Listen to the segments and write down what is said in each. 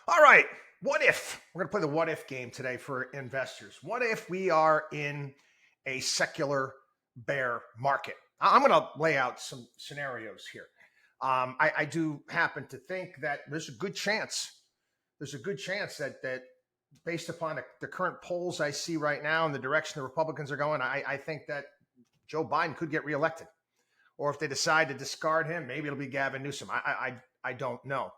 All right. What if we're going to play the what if game today for investors? What if we are in a secular bear market? I'm going to lay out some scenarios here. I do happen to think that there's a good chance. There's a good chance that based upon the current polls I see right now and the direction the Republicans are going, I think that Joe Biden could get reelected. Or if they decide to discard him, maybe it'll be Gavin Newsom. I don't know.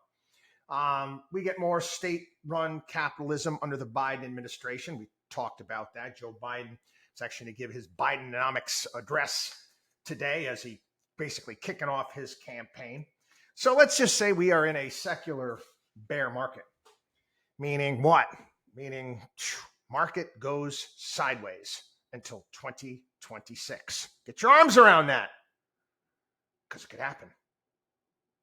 We get more state-run capitalism under the Biden administration. We talked about that. Joe Biden is actually going to give his Bidenomics address today as he basically kicking off his campaign. So let's just say we are in a secular bear market. Meaning what? Meaning market goes sideways until 2026. Get your arms around that because it could happen.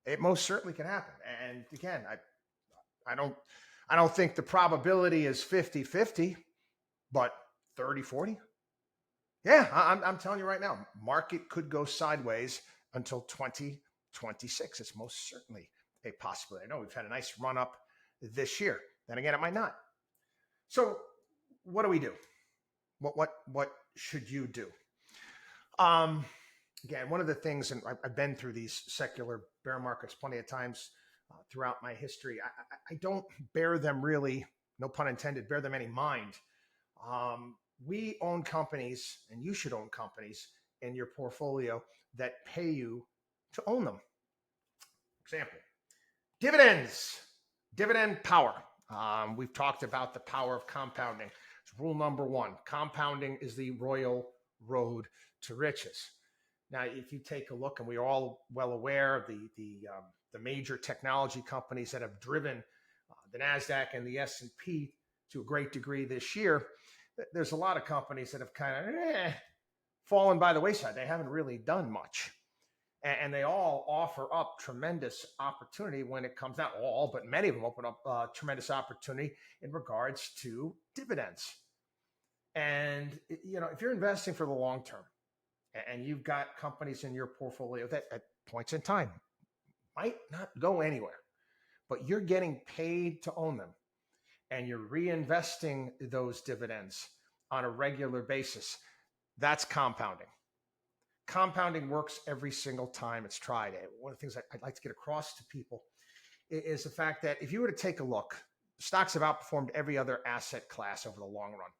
It most certainly can happen. And again, I don't think the probability is 50-50, but 30-40. Yeah, I'm telling you right now, market could go sideways until 2026. It's most certainly a possibility. I know we've had a nice run up this year. Then again, it might not. So what do we do? What should you do? Again, one of the things, and I've been through these secular bear markets plenty of times throughout my history. I don't bear them really, no pun intended, bear them any mind. We own companies, and you should own companies in your portfolio that pay you to own them. Example, dividends, dividend power. We've talked about the power of compounding. It's rule number one. Compounding is the royal road to riches. Now, if you take a look, and we are all well aware of the major technology companies that have driven the NASDAQ and the S&P to a great degree this year, there's a lot of companies that have kind of fallen by the wayside. They haven't really done much. And they all offer up tremendous opportunity when it comes, not all, but many of them open up tremendous opportunity in regards to dividends. And, you know, if you're investing for the long term, and you've got companies in your portfolio that at points in time might not go anywhere, but you're getting paid to own them, and you're reinvesting those dividends on a regular basis, that's compounding. Compounding works every single time it's tried. One of the things I'd like to get across to people is the fact that if you were to take a look, stocks have outperformed every other asset class over the long run.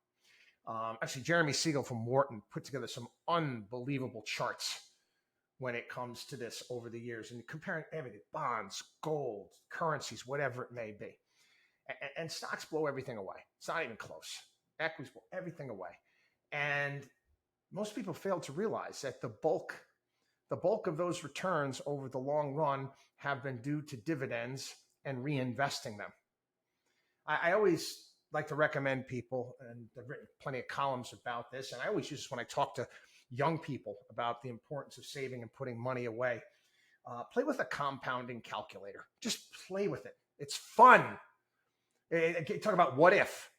Actually, Jeremy Siegel from Wharton put together some unbelievable charts when it comes to this over the years, and comparing everything, bonds, gold, currencies, whatever it may be. And stocks blow everything away. It's not even close. Equities blow everything away. And most people fail to realize that the bulk of those returns over the long run have been due to dividends and reinvesting them. I always like to recommend people, and I've written plenty of columns about this, and I always use this when I talk to young people about the importance of saving and putting money away. Play with a compounding calculator. Just play with it. It's fun. Talk about what if.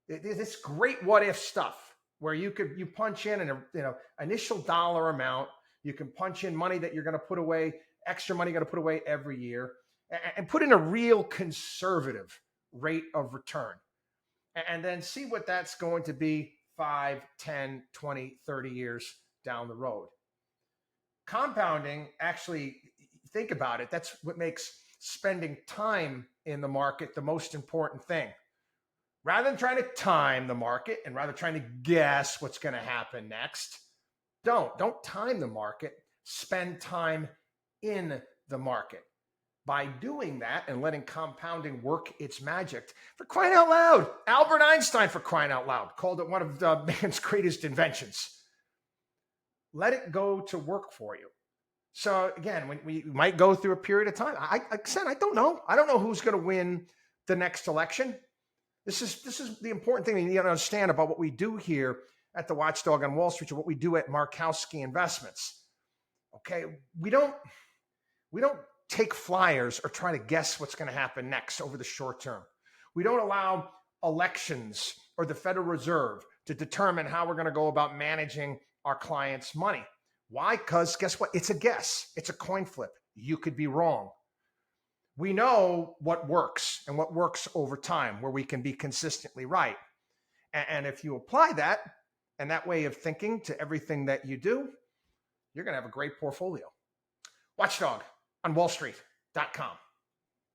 This great what if stuff where you punch in an initial dollar amount. You can punch in money that you're going to put away, extra money you're going to put away every year, and put in a real conservative rate of return. And then see what that's going to be 5, 10, 20, 30 years down the road. Compounding, actually, think about it, that's what makes spending time in the market the most important thing. Rather than trying to time the market and rather trying to guess what's going to happen next, don't time the market. Spend time in the market. By doing that and letting compounding work its magic, for crying out loud, Albert Einstein, for crying out loud, called it one of man's greatest inventions. Let it go to work for you. So again, when we might go through a period of time, I said, I don't know. I don't know who's going to win the next election. This is the important thing you need to understand about what we do here at the WatchDog on Wall Street, or what we do at Markowski Investments. Okay, we don't take flyers or try to guess what's going to happen next over the short term. We don't allow elections or the Federal Reserve to determine how we're going to go about managing our clients' money. Why? Because guess what? It's a guess. It's a coin flip. You could be wrong. We know what works and what works over time, where we can be consistently right. And if you apply that and that way of thinking to everything that you do, you're going to have a great portfolio. WatchDog on WallStreet.com.